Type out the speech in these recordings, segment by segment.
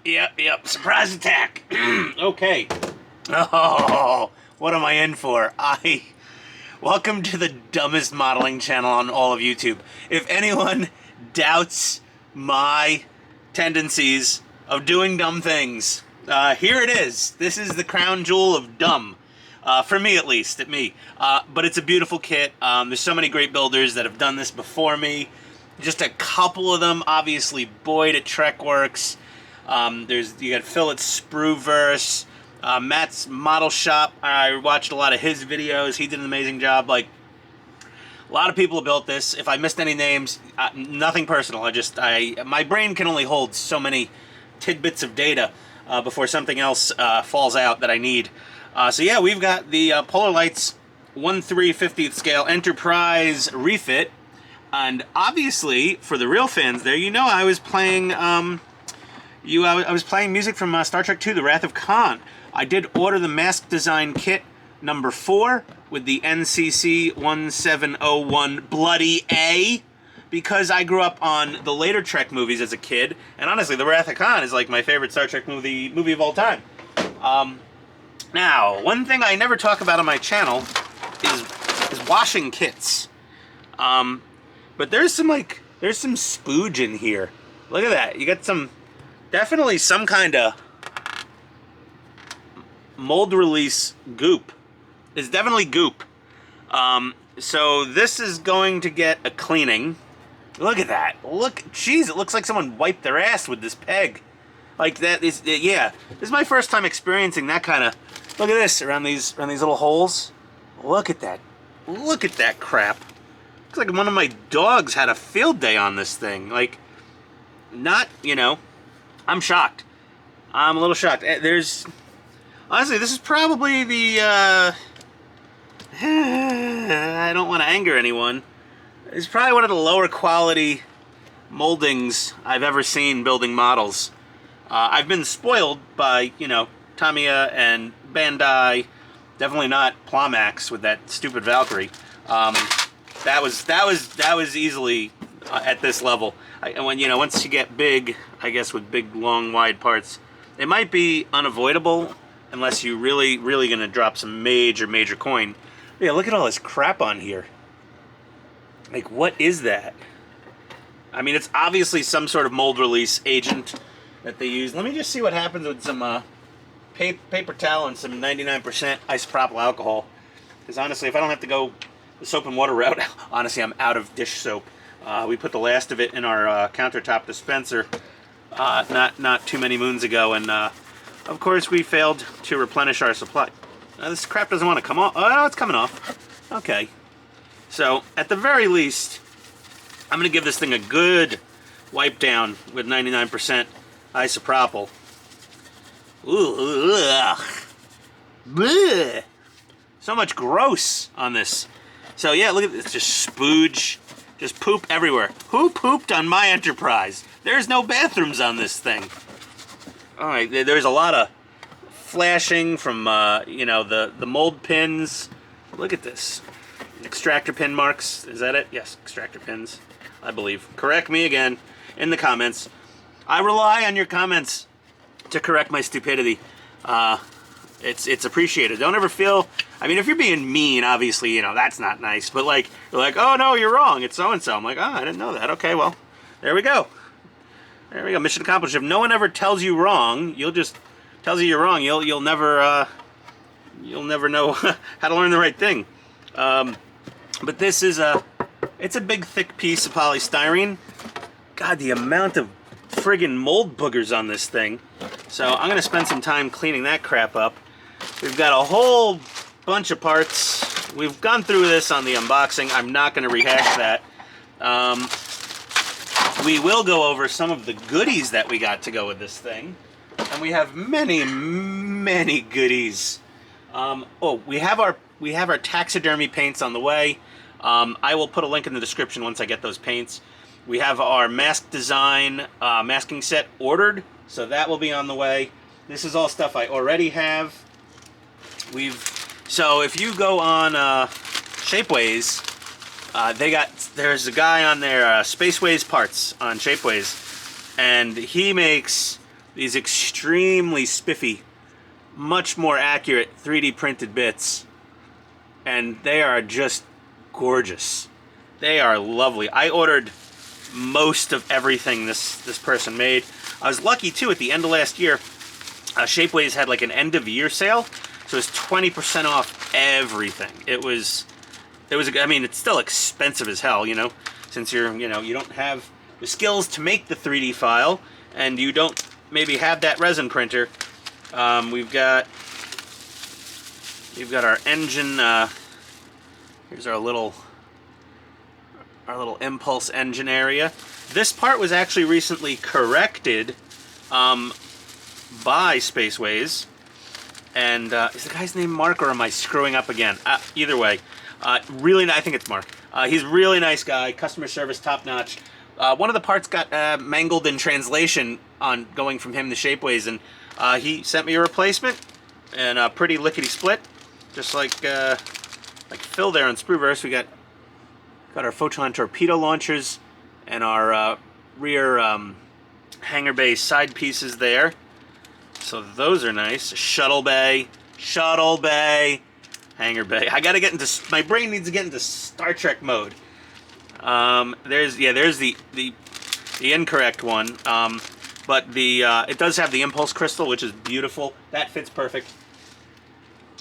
Yep. Surprise attack. Okay. Oh, what am I in for? Welcome to the dumbest modeling channel on all of YouTube. If anyone doubts my tendencies of doing dumb things, here it is. This is the crown jewel of dumb. For me, at least. But it's a beautiful kit. There's so many great builders that have done this before me. Just a couple of them, obviously. Boyd at TrekWorks. You got Phil at Sprueverse. Matt's Model Shop. I watched a lot of his videos. He did an amazing job. Like, a lot of people have built this. If I missed any names, nothing personal. My brain can only hold so many tidbits of data before something else falls out that I need. So yeah, we've got the Polar Lights 1/350th scale Enterprise refit, and obviously for the real fans there, you know I was playing I was playing music from Star Trek II: The Wrath of Khan. I did order the mask design kit number 4 with the NCC-1701-A because I grew up on the later Trek movies as a kid, and honestly, The Wrath of Khan is like my favorite Star Trek movie of all time. Now, one thing I never talk about on my channel is washing kits. But there's some spooge in here. Look at that. You got definitely some kind of mold release goop. It's definitely goop. So this is going to get a cleaning. Look at that. Jeez, it looks like someone wiped their ass with this peg. Like that is, yeah. This is my first time experiencing that kind of. Look at this around these little holes. Look at that. Look at that crap. Looks like one of my dogs had a field day on this thing. Like, not, I'm shocked. I'm a little shocked. Honestly, this is probably the, I don't want to anger anyone. It's probably one of the lower quality moldings I've ever seen building models. I've been spoiled by, Tamiya and Bandai. Definitely not Plomax with that stupid Valkyrie. That was easily at this level. Once you get big, I guess with big, long, wide parts, it might be unavoidable unless you really gonna drop some major coin. Yeah, look at all this crap on here. Like, what is that? I mean, it's obviously some sort of mold release agent that they use. Let me just see what happens with some paper towel and some 99% isopropyl alcohol. Because honestly, if I don't have to go the soap and water route, honestly, I'm out of dish soap. We put the last of it in our countertop dispenser not too many moons ago, and of course we failed to replenish our supply. This crap doesn't want to come off. Oh, it's coming off. Okay. So, at the very least, I'm going to give this thing a good wipe down with 99% isopropyl. Ooh, ugh. Blech. So much gross on this. So yeah, look at this, just spooge, just poop everywhere. Who pooped on my Enterprise? There's no bathrooms on this thing. All right, there's a lot of flashing from the mold pins. Look at this. Extractor pin marks. Is that it? Yes, extractor pins, I believe. Correct me again in the comments. I rely on your comments to correct my stupidity. It's appreciated. Don't ever feel. I mean, if you're being mean, obviously, that's not nice. But like, you're like, oh no, you're wrong. It's so and so. I'm like, oh, I didn't know that. Okay, well, there we go. There we go. Mission accomplished. If no one ever tells you wrong, tells you you're wrong. You'll never know how to learn the right thing. But this is it's a big thick piece of polystyrene. God, the amount of friggin' mold boogers on this thing. So I'm gonna spend some time cleaning that crap up. We've got a whole bunch of parts. We've gone through this on the unboxing. I'm not gonna rehash that. We will go over some of the goodies that we got to go with this thing. And we have many goodies. We have our taxidermy paints on the way. I will put a link in the description once I get those paints. We have our mask design masking set ordered, so that will be on the way. This is all stuff I already have. So if you go on Shapeways, there's a guy on there, Spaceways Parts on Shapeways, and he makes these extremely spiffy, much more accurate 3D printed bits, and they are just gorgeous. They are lovely. I ordered most of everything this person made. I was lucky too. At the end of last year, Shapeways had like an end of year sale, so it was 20% off everything. It was. I mean, it's still expensive as hell, you know, since you don't have the skills to make the 3D file, and you don't maybe have that resin printer. We've got our engine. Here's our little impulse engine area. This part was actually recently corrected by Spaceways, and is the guy's name Mark, or am I screwing up again? Either way, really, I think it's Mark. He's a really nice guy, customer service top notch. One of the parts got mangled in translation on going from him to Shapeways, and he sent me a replacement, and a pretty lickety split, just like Phil there on Sprueverse. We got our Photon torpedo launchers and our rear hangar bay side pieces there. So those are nice. Shuttle bay, hangar bay. I gotta get into, my brain needs to get into Star Trek mode. There's the incorrect one. But it does have the impulse crystal, which is beautiful. That fits perfect.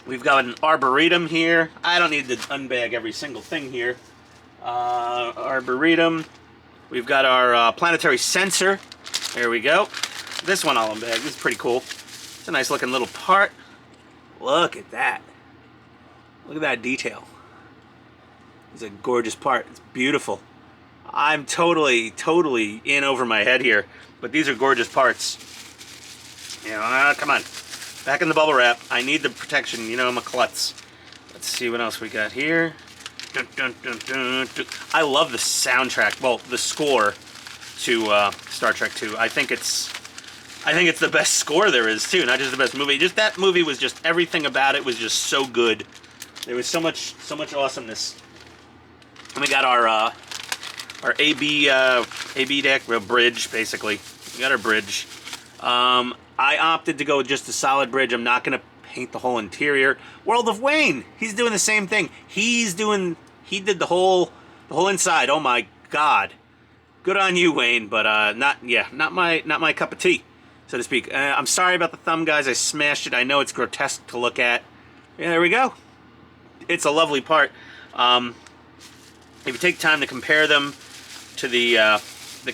We've got an arboretum here. I don't need to unbag every single thing here. Arboretum. We've got our planetary sensor. There we go. This one I'll unbag. This is pretty cool. It's a nice looking little part. Look at that. Look at that detail. It's a gorgeous part. It's beautiful. I'm totally in over my head here, but these are gorgeous parts. You know, come on. Back in the bubble wrap. I need the protection. You know, I'm a klutz. Let's see what else we got here. Dun, dun, dun, dun, dun. I love the soundtrack. Well, the score to Star Trek 2. I think it's the best score there is too. Not just the best movie. Just that movie was just, everything about it was just so good. There was so much awesomeness. And we got our AB deck, bridge, basically. We got our bridge. I opted to go with just a solid bridge. I'm not going to paint the whole interior. World of Wayne, he's doing the same thing. He did the whole inside. Oh my God. Good on you, Wayne, but not my cup of tea, so to speak. I'm sorry about the thumb, guys. I smashed it. I know it's grotesque to look at. Yeah, there we go. It's a lovely part. If you take time to compare them to the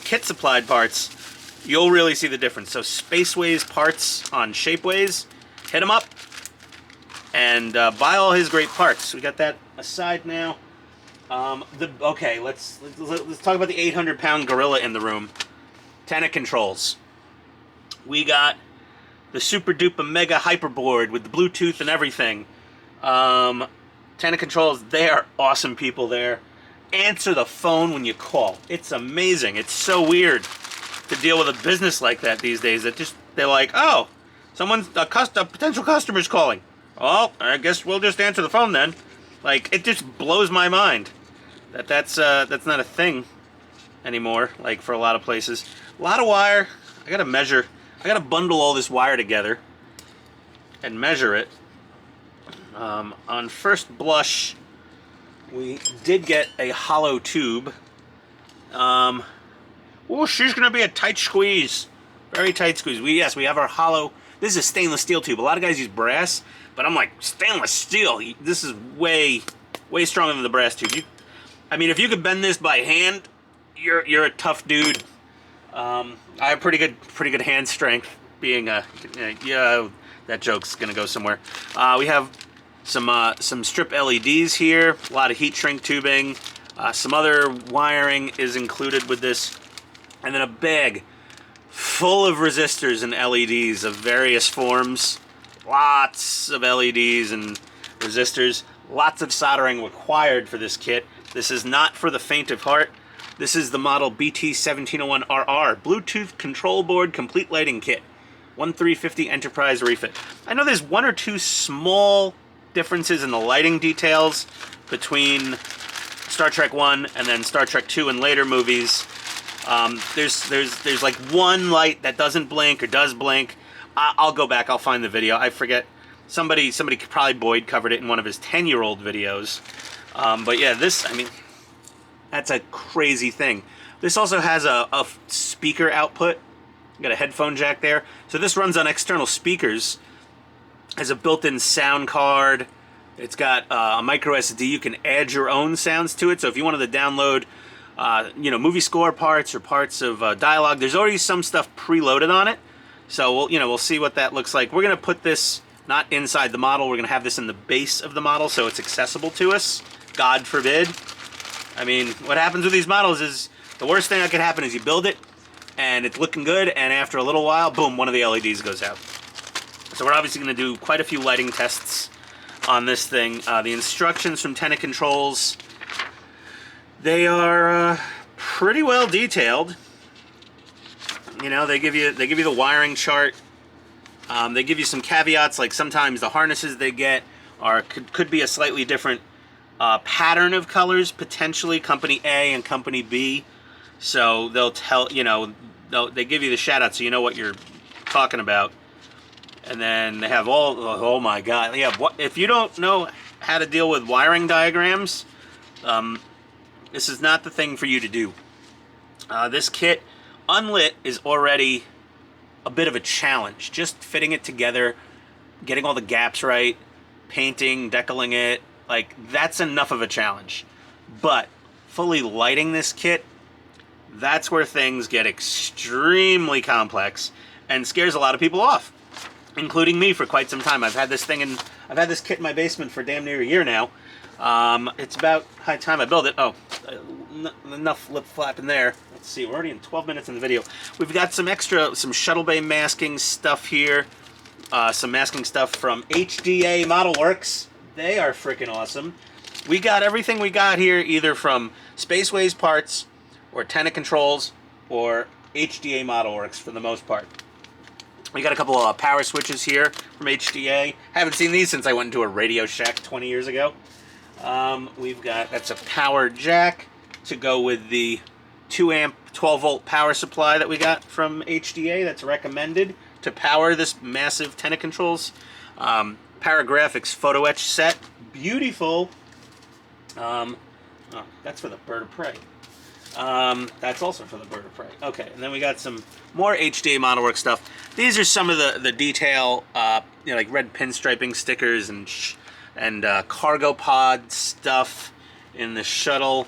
kit supplied parts, you'll really see the difference. So Spaceways parts on Shapeways, hit them up and buy all his great parts. We got that aside now. Okay, let's talk about the 800-pound gorilla in the room. Tenet controls. We got the super duper mega hyperboard with the Bluetooth and everything. Tenet controls. They are awesome people there. Answer the phone when you call. It's amazing. It's so weird to deal with a business like that these days. They're like, oh, a potential customer's calling. Oh, I guess we'll just answer the phone then. Like, it just blows my mind that's not a thing anymore. Like, for a lot of places, a lot of wire. I gotta bundle all this wire together and measure it. On first blush, we did get a hollow tube. Oh, she's gonna be a tight squeeze. Very tight squeeze. We have our hollow. This is a stainless steel tube. A lot of guys use brass, but I'm like, stainless steel. This is way stronger than the brass tube. I mean, if you could bend this by hand, you're a tough dude. I have pretty good hand strength. Being yeah, that joke's gonna go somewhere. We have some strip LEDs here. A lot of heat shrink tubing. Some other wiring is included with this, and then a bag full of resistors and LEDs of various forms. Lots of LEDs and resistors. Lots of soldering required for this kit. This is not for the faint of heart. This is the model BT-1701-RR, Bluetooth Control Board Complete Lighting Kit. 1350 Enterprise refit. I know there's one or two small differences in the lighting details between Star Trek 1 and then Star Trek 2 and later movies. There's like one light that doesn't blink or does blink. I'll go back. I'll find the video. I forget. Somebody probably Boyd covered it in one of his 10-year-old videos. But yeah, this, I mean, that's a crazy thing. This also has a speaker output. Got a headphone jack there. So this runs on external speakers. Has a built-in sound card. It's got a micro SD. You can add your own sounds to it. So if you wanted to download, movie score parts or parts of dialogue, there's already some stuff preloaded on it. So we'll see what that looks like. We're gonna put this not inside the model. We're gonna have this in the base of the model so it's accessible to us. God forbid. I mean, what happens with these models is the worst thing that could happen is you build it and it's looking good, and after a little while, boom, one of the LEDs goes out. So we're obviously going to do quite a few lighting tests on this thing. The instructions from Tenet Controls, they are pretty well detailed. You know, they give you the wiring chart. They give you some caveats, like sometimes the harnesses they get could be a slightly different pattern of colors, potentially Company A and Company B. So they'll tell, they give you the shout out so you know what you're talking about. And then they have oh my god, yeah, if you don't know how to deal with wiring diagrams, this is not the thing for you to do. This kit, unlit, is already a bit of a challenge. Just fitting it together, getting all the gaps right, painting, decaling it, like, that's enough of a challenge. But fully lighting this kit, that's where things get extremely complex and scares a lot of people off, including me for quite some time. I've had this kit in my basement for damn near a year now. It's about high time I build it. Oh, enough lip flapping there. Let's see, we're already in 12 minutes in the video. We've got some shuttle bay masking stuff here. Some masking stuff from HDA Model Works. They are freaking awesome. We got everything we got here either from Spaceways Parts or Tenet Controls or HDA Model Works for the most part. We got a couple of power switches here from HDA. Haven't seen these since I went into a Radio Shack 20 years ago. That's a power jack to go with the 2 amp 12 volt power supply that we got from HDA that's recommended to power this massive Tenet Controls. Paragraphics photo etch set. Beautiful. That's for the bird of prey. That's also for the bird of prey. Okay, and then we got some more HDA Model Works stuff. These are some of the detail, like red pinstriping stickers and cargo pod stuff in the shuttle.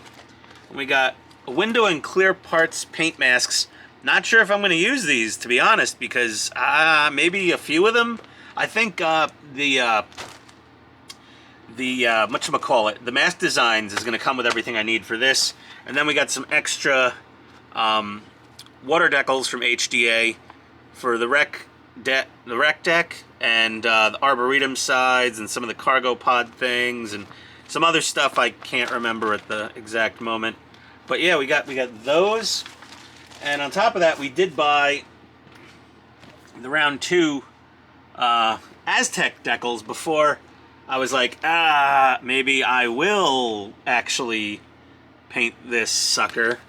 We got window and clear parts paint masks. Not sure if I'm going to use these, to be honest, because maybe a few of them. I think the Mask Designs is going to come with everything I need for this. And then we got some extra water decals from HDA for the rec deck and the Arboretum sides and some of the cargo pod things and some other stuff I can't remember at the exact moment. But yeah, we got those. And on top of that, we did buy the round 2 Aztec decals before I was like, maybe I will actually paint this sucker.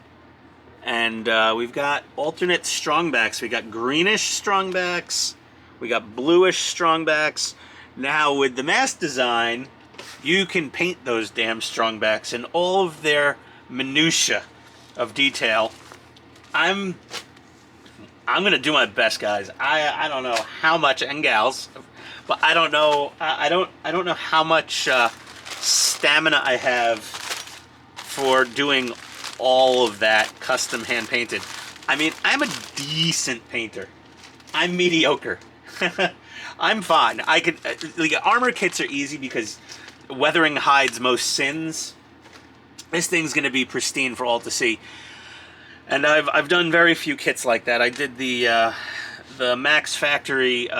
And we've got alternate strongbacks. We got greenish strongbacks. We got bluish strongbacks. Now with the Mask Design, you can paint those damn strongbacks in all of their minutia of detail. I'm gonna do my best, guys. I don't know how much, and gals, but I don't know how much stamina I have for doing all of that custom hand painted. I mean, I'm a decent painter. I'm mediocre. I'm fine. I could armor kits are easy because weathering hides most sins. This thing's gonna be pristine for all to see. And I've done very few kits like that. I did the Max Factory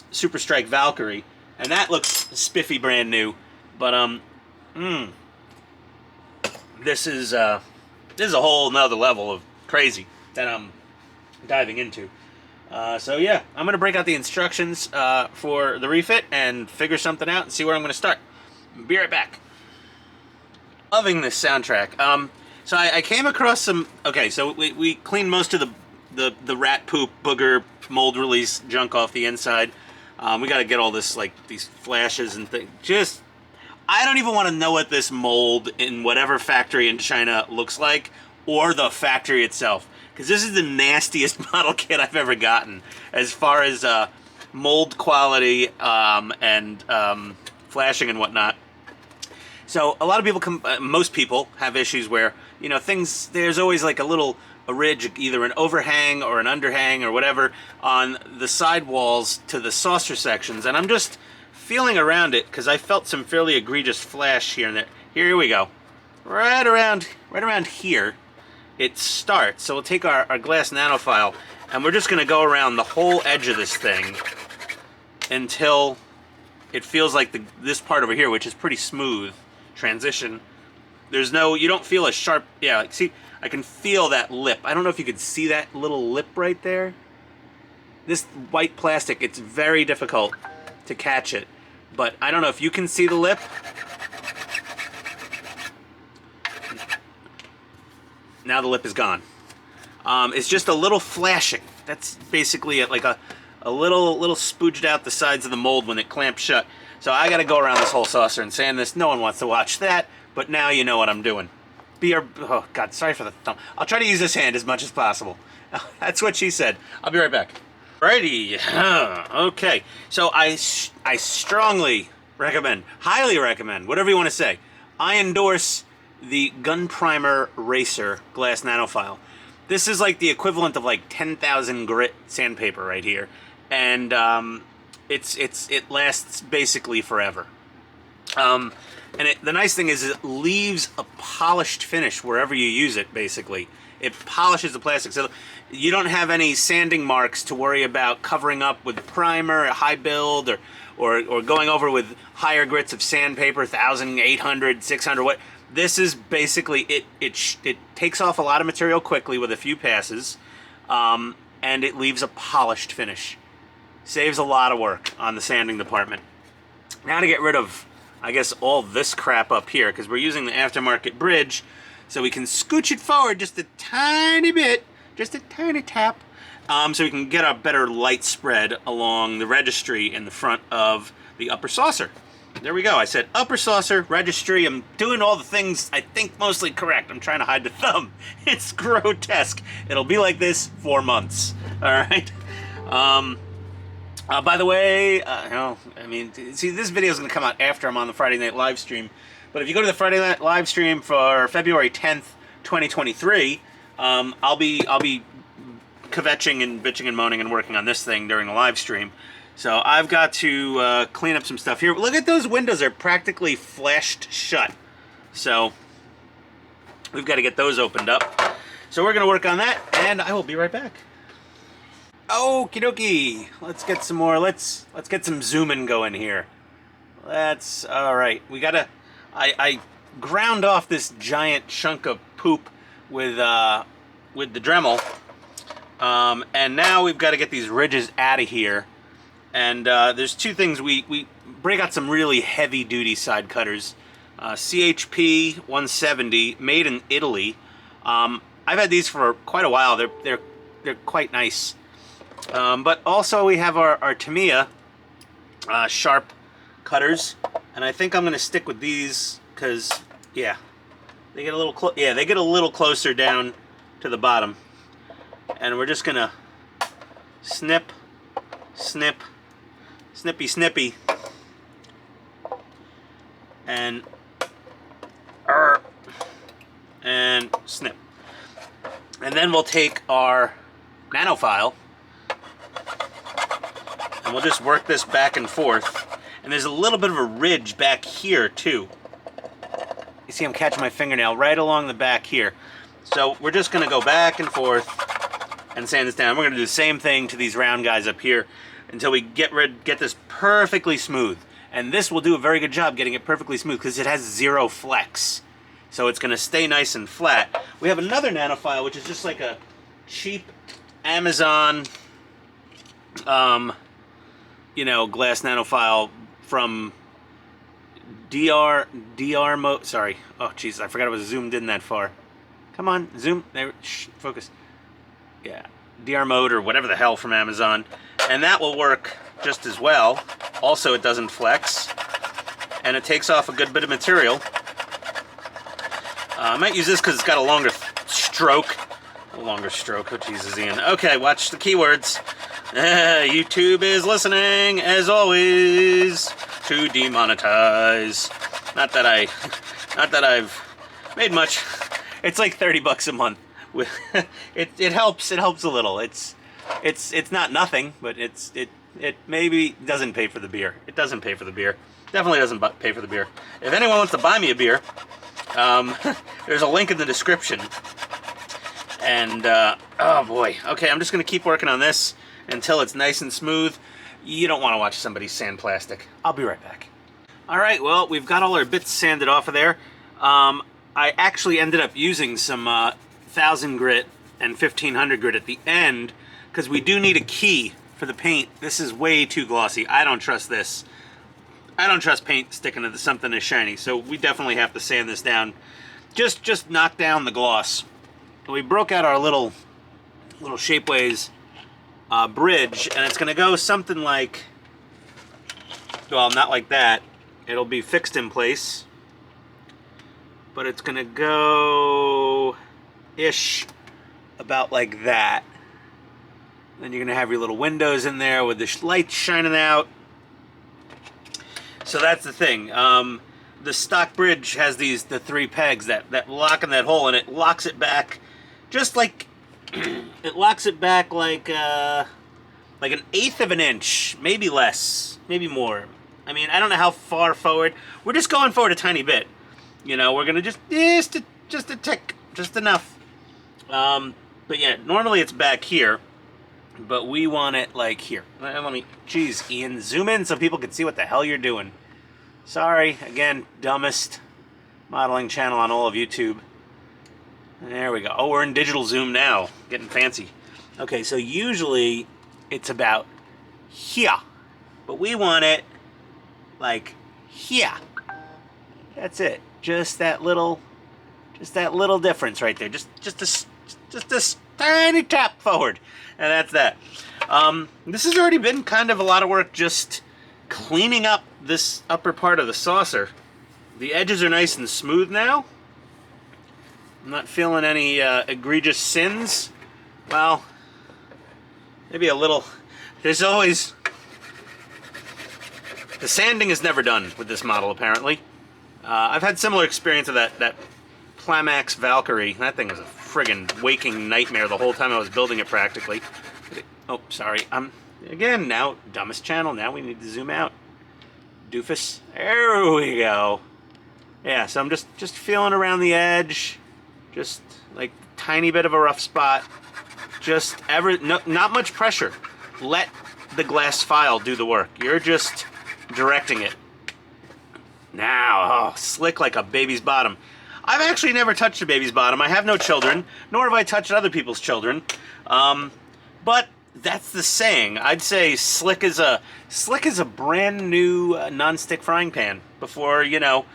Super Strike Valkyrie, and that looks spiffy brand new. But this is a whole nother level of crazy that I'm diving into. So yeah, I'm gonna break out the instructions for the refit and figure something out and see where I'm gonna start. Be right back. Loving this soundtrack. So I came across some. Okay, so we cleaned most of the rat poop booger mold release junk off the inside. We got to get all this, like these flashes and things. Just, I don't even want to know what this mold in whatever factory in China looks like, or the factory itself, because this is the nastiest model kit I've ever gotten as far as mold quality and flashing and whatnot. So a lot of people, most people have issues where, you know, things, there's always like a ridge, either an overhang or an underhang or whatever on the side walls to the saucer sections. And I'm just feeling around it because I felt some fairly egregious flash here and there. Here we go. Right around here, it starts. So we'll take our glass nanofile and we're just going to go around the whole edge of this thing until it feels like this part over here, which is pretty smooth transition. There's no, you don't feel a sharp, yeah, like, see, I can feel that lip. I don't know if you could see that little lip right there. This white plastic, it's very difficult to catch it, but I don't know if you can see the lip. Now the lip is gone. It's just a little flashing. That's basically it, like a little spooged out the sides of the mold when it clamps shut. So I got to go around this whole saucer and sand this. No one wants to watch that, but now you know what I'm doing. Oh God, sorry for the thumb. I'll try to use this hand as much as possible. That's what she said. I'll be right back. Righty. Okay. So I strongly recommend, highly recommend, whatever you want to say. I endorse the Gun Primer Racer glass nanofile. This is like the equivalent of like 10,000 grit sandpaper right here, and it lasts basically forever. And the nice thing is it leaves a polished finish wherever you use it, basically. It polishes the plastic. So you don't have any sanding marks to worry about covering up with primer, high build, or going over with higher grits of sandpaper, 1,000, 800, 600, what. This is basically, it takes off a lot of material quickly with a few passes, and it leaves a polished finish. Saves a lot of work on the sanding department. Now to get rid of, I guess, all this crap up here, because we're using the aftermarket bridge, so we can scooch it forward just a tiny bit, just a tiny tap, so we can get a better light spread along the registry in the front of the upper saucer. There we go. I said upper saucer, registry. I'm doing all the things I think mostly correct. I'm trying to hide the thumb. It's grotesque. It'll be like this for months. All right. By the way, no, I mean, see, this video is going to come out after I'm on the Friday night live stream. But if you go to the Friday night live stream for February 10th, 2023, I'll be kvetching and bitching and moaning and working on this thing during the live stream. So I've got to clean up some stuff here. Look at those windows. They're practically flashed shut. So we've got to get those opened up. So we're going to work on that, and I will be right back. Okie dokie. Let's get some more. Let's get some zooming going here. All right. We got to, I ground off this giant chunk of poop with the Dremel. And now we've got to get these ridges out of here. And there's two things. We break out some really heavy-duty side cutters. CHP 170, made in Italy. I've had these for quite a while. They're quite nice. But also we have our Tamiya sharp cutters, and I think I'm going to stick with these because, yeah, they get a little closer down to the bottom. And we're just going to snip, snip, snippy snippy, and snip. And then we'll take our nanofile and we'll just work this back and forth. And there's a little bit of a ridge back here too. You see I'm catching my fingernail right along the back here. So we're just going to go back and forth and sand this down. We're going to do the same thing to these round guys up here until we get this perfectly smooth. And this will do a very good job getting it perfectly smooth because it has zero flex. So it's going to stay nice and flat. We have another nanofile, which is just like a cheap Amazon, glass nanofile from sorry. Oh, jeez, I forgot it was zoomed in that far. Come on, zoom. There, shh, focus. Yeah, DR mode or whatever the hell from Amazon. And that will work just as well. Also, it doesn't flex. And it takes off a good bit of material. I might use this because it's got a longer stroke. A longer stroke. Oh, Jesus, Ian. Okay, watch the keywords. YouTube is listening, as always, to demonetize. Not that I've made much. It's like $30 a month. It helps. It helps a little. It's not nothing, but it maybe doesn't pay for the beer. It doesn't pay for the beer. Definitely doesn't pay for the beer. If anyone wants to buy me a beer, there's a link in the description. And oh boy. Okay, I'm just gonna keep working on this until it's nice and smooth. You don't want to watch somebody sand plastic. I'll be right back. All right. Well, we've got all our bits sanded off of there. I actually ended up using some 1000 grit and 1500 grit at the end because we do need a key for the paint. This is way too glossy. I don't trust this. I don't trust paint sticking to something that's shiny, so we definitely have to sand this down. Just knock down the gloss. We broke out our little Shapeways bridge, and it's gonna go something like, well, not like that. It'll be fixed in place, but it's gonna go ish about like that. Then you're gonna have your little windows in there with the light shining out. So that's the thing. The stock bridge has the 3 pegs that lock in that hole, and it locks it back just like it locks it back like an 1/8 of an inch, maybe less, maybe more. I mean, I don't know how far forward. We're just going forward a tiny bit. You know, we're gonna just a tick, just enough. But yeah, normally it's back here, but we want it like here. Let me, geez, Ian, zoom in so people can see what the hell you're doing. Sorry, again, dumbest modeling channel on all of YouTube. There we go. Oh, we're in digital zoom now, getting fancy. Okay, so usually it's about here, but we want it like here. That's it. Just that little difference right there. Just this tiny tap forward, and that's that. This has already been kind of a lot of work just cleaning up this upper part of the saucer. The edges are nice and smooth now. I'm not feeling any egregious sins. Well, maybe a little. There's always... The sanding is never done with this model, apparently. I've had similar experience of that Plamax Valkyrie. That thing was a friggin' waking nightmare the whole time I was building it, practically. Oh, sorry. Again, now, dumbest channel. Now we need to zoom out. Doofus. There we go. Yeah, so I'm just feeling around the edge. Just like tiny bit of a rough spot. Not much pressure. Let the glass file do the work. You're just directing it. Now, oh, slick like a baby's bottom. I've actually never touched a baby's bottom. I have no children, nor have I touched other people's children. But that's the saying. I'd say slick is a brand new non-stick frying pan. Before, you know,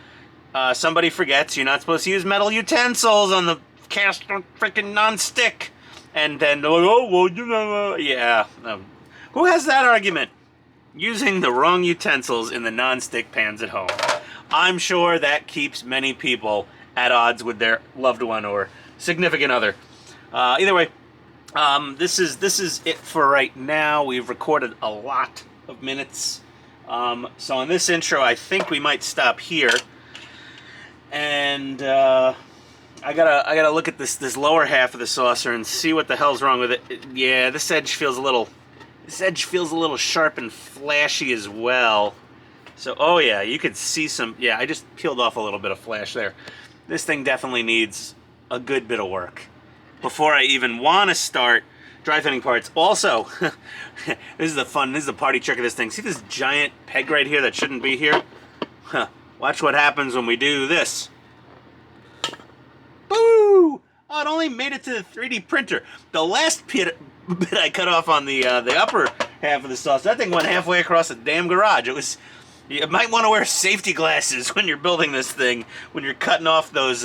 somebody forgets you're not supposed to use metal utensils on the cast freaking non-stick. And then, oh, well, you know, yeah. Who has that argument? Using the wrong utensils in the non-stick pans at home. I'm sure that keeps many people at odds with their loved one or significant other. Either way, this is it for right now. We've recorded a lot of minutes. So on this intro, I think we might stop here. And I gotta look at this lower half of the saucer and see what the hell's wrong with it. Yeah, this edge feels a little sharp and flashy as well. So, oh yeah, you could see some, yeah, I just peeled off a little bit of flash there. This thing definitely needs a good bit of work before I even want to start dry fitting parts. Also, this is the party trick of this thing. See this giant peg right here that shouldn't be here? Watch what happens when we do this. Boo! Oh, it only made it to the 3D printer. The last bit I cut off on the upper half of the saucer, that thing went halfway across the damn garage. You might want to wear safety glasses when you're building this thing, when you're cutting off those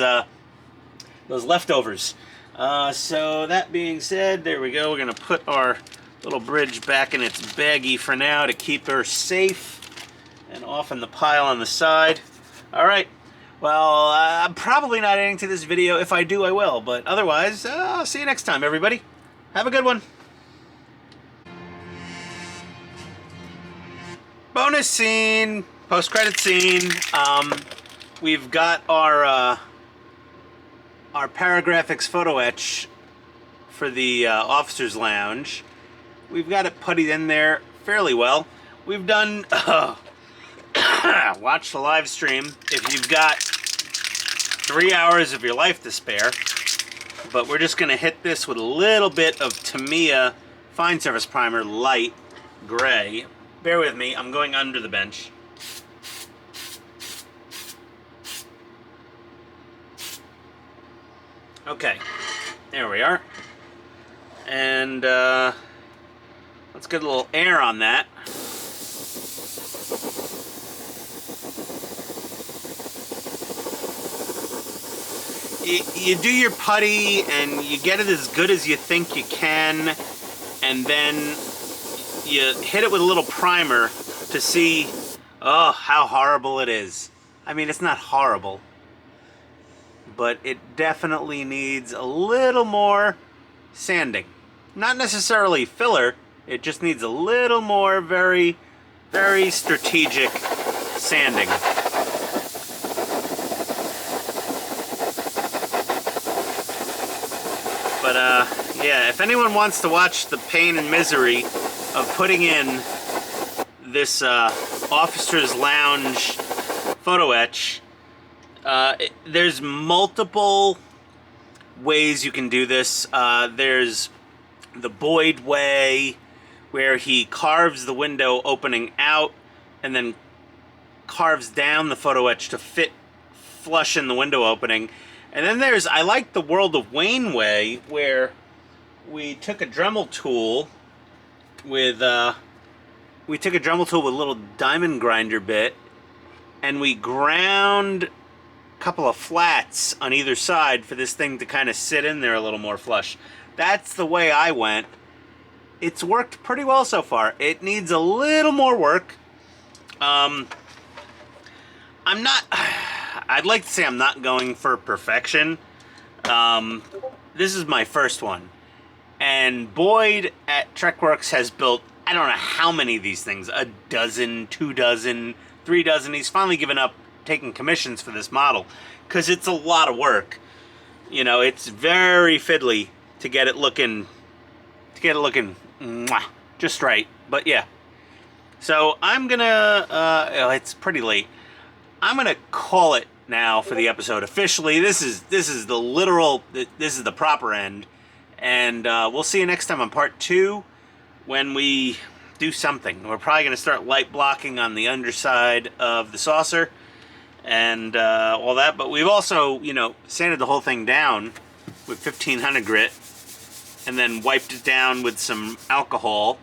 those leftovers. So that being said, there we go. We're going to put our little bridge back in its baggie for now to keep her safe and off in the pile on the side. All right. Well, I'm probably not adding to this video. If I do, I will. But otherwise, I'll see you next time, everybody. Have a good one. Bonus scene, post-credit scene. We've got our paragraphics photo etch for the officers' lounge. We've got it puttied in there fairly well. We've done watch the live stream if you've got 3 hours of your life to spare. But we're just gonna hit this with a little bit of Tamiya Fine Surface Primer, light gray. Bear with me, I'm going under the bench. Okay, there we are. And let's get a little air on that. You do your putty and you get it as good as you think you can, and then you hit it with a little primer to see, oh, how horrible it is. I mean, it's not horrible, but it definitely needs a little more sanding. Not necessarily filler, it just needs a little more very, very strategic sanding. But yeah, if anyone wants to watch the pain and misery of putting in this officer's lounge photo etch, there's multiple ways you can do this. There's the Boyd way, where he carves the window opening out and then carves down the photo etch to fit flush in the window opening. And then there's, I like the World of Wayne way, where we took a Dremel tool with a little diamond grinder bit, and we ground a couple of flats on either side for this thing to kind of sit in there a little more flush. That's the way I went. It's worked pretty well so far. It needs a little more work. I'd like to say I'm not going for perfection. This is my first one. And Boyd at TrekWorks has built, I don't know how many of these things, a dozen, 2 dozen, 3 dozen. He's finally given up taking commissions for this model because it's a lot of work. You know, it's very fiddly to get it looking mwah, just right. But yeah. So I'm gonna, it's pretty late. I'm gonna call it now for the episode officially. This is the proper end, and we'll see you next time on part 2 when we do something. We're probably going to start light blocking on the underside of the saucer and all that, but we've also, you know, sanded the whole thing down with 1500 grit and then wiped it down with some alcohol,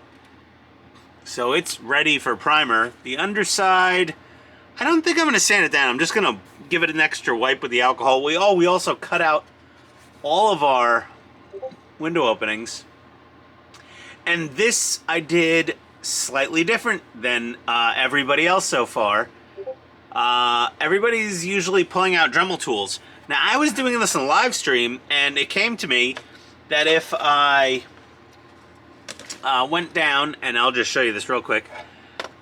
so it's ready for primer. The underside, I don't think I'm going to sand it down. I'm just going to give it an extra wipe with the alcohol. We also cut out all of our window openings. And this I did slightly different than everybody else so far. Everybody's usually pulling out Dremel tools. Now, I was doing this on a live stream, and it came to me that if I went down, and I'll just show you this real quick,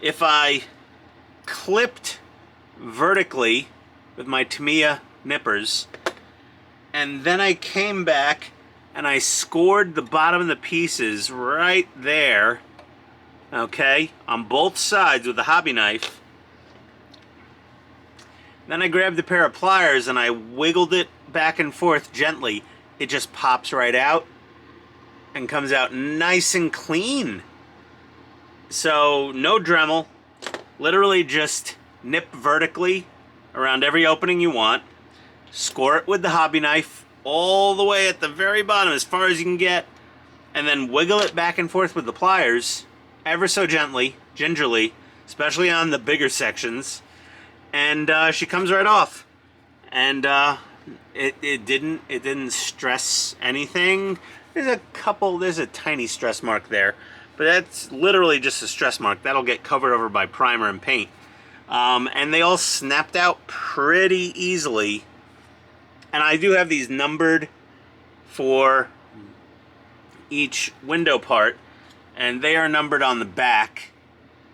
if I clipped vertically with my Tamiya nippers, and then I came back and I scored the bottom of the pieces right there, okay, on both sides with the hobby knife. Then I grabbed a pair of pliers and I wiggled it back and forth gently. It just pops right out and comes out nice and clean. So no Dremel, literally just nip vertically around every opening you want, score it with the hobby knife all the way at the very bottom as far as you can get, and then wiggle it back and forth with the pliers ever so gently, gingerly, especially on the bigger sections, and she comes right off. And It didn't stress anything. There's a tiny stress mark there, but that's literally just a stress mark. That'll get covered over by primer and paint. And they all snapped out pretty easily. And I do have these numbered for each window part, and they are numbered on the back.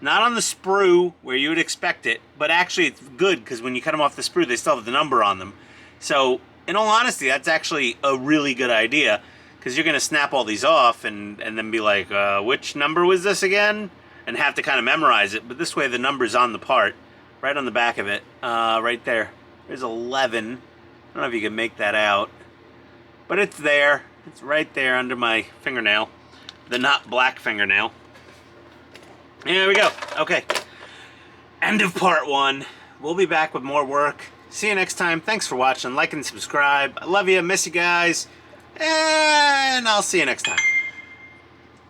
Not on the sprue where you would expect it, but actually it's good because when you cut them off the sprue, they still have the number on them. So, in all honesty, that's actually a really good idea because you're going to snap all these off and then be like, which number was this again? And have to kind of memorize it. But this way the number's on the part, right on the back of it, right there. There's 11. I don't know if you can make that out, but it's there. It's right there under my fingernail, the not black fingernail. There we go. Okay. End of part 1. We'll be back with more work. See you next time. Thanks for watching. Like and subscribe. I love you. Miss you guys. And I'll see you next time.